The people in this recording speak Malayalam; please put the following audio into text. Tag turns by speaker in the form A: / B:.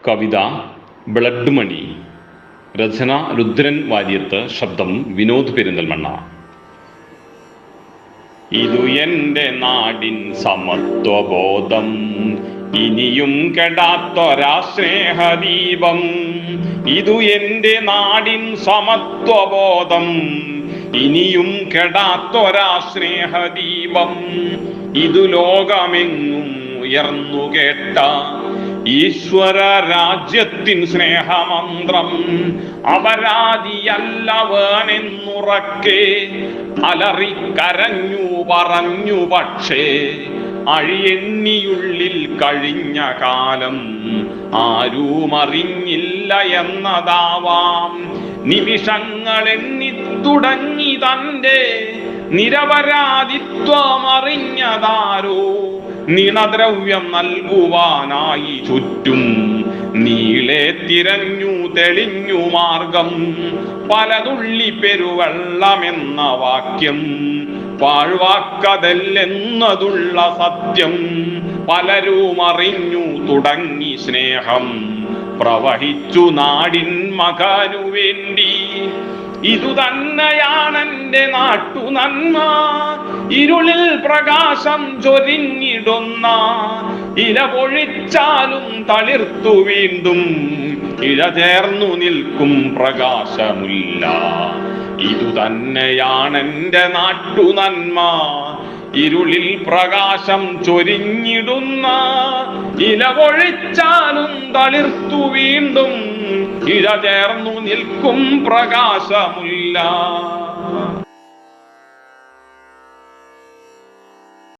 A: കവിത ബ്ലഡ് മണി. രചന രുദ്രൻ വാര്യത്ത്. ശബ്ദം വിനോദ് പെരിന്തൽമണ്ണ. ഇതു എന്റെ നാടിൻ സമത്വബോധം, ഇനിയും കെടാത്തൊരാ സ്നേഹദീപം. ഇതു എന്റെ നാടിൻ സമത്വബോധം, ഇനിയും കെടാത്തൊരാ സ്നേഹദീപം. ഇതു ലോകമെങ്ങും ഉയർന്നു കേട്ട ഈശ്വര രാജ്യത്തിൻ സ്നേഹമന്ത്രം. അപരാധിയല്ലവനെന്നുറക്കെ അലറിക്കരഞ്ഞു പറഞ്ഞു. പക്ഷേ അഴിയെണ്ണിയുള്ളിൽ കഴിഞ്ഞ കാലം ആരും അറിഞ്ഞില്ല എന്നതാവാം. നിമിഷങ്ങൾ എണ്ണി തുടങ്ങി തന്റെ നിരപരാധിത്വം അറിഞ്ഞതാരോ. നിണദ്രവ്യം നൽകുവാനായി ചുറ്റും നീളെ തിരഞ്ഞു തെളിഞ്ഞു മാർഗം. പലതുള്ളി പെരുവെള്ളമെന്ന വാക്യം പാഴ്വാക്കതല്ലെന്നതുള്ള സത്യം. പലരും അറിഞ്ഞു തുടങ്ങി സ്നേഹം പ്രവഹിച്ചു നാടിൻ മകനു വേണ്ടി. ഇതു തന്നെയാണെന്റെ നാട്ടു നന്മ, ഇരുളിൽ പ്രകാശം ചൊരിഞ്ഞിടുന്ന. ഇല പൊഴിച്ചാലും തളിർത്തു വീണ്ടും ഇഴ ചേർന്നു നിൽക്കും പ്രകാശമുല്ല. ഇതു തന്നെയാണെന്റെ നാട്ടു നന്മ, ഇരുളിൽ പ്രകാശം ചൊരിഞ്ഞിടുന്ന. ഇല പൊഴിച്ചാലും തളിർത്തു വീണ്ടും ഇഴ ചേർന്നു നിൽക്കും പ്രകാശമുല്ല.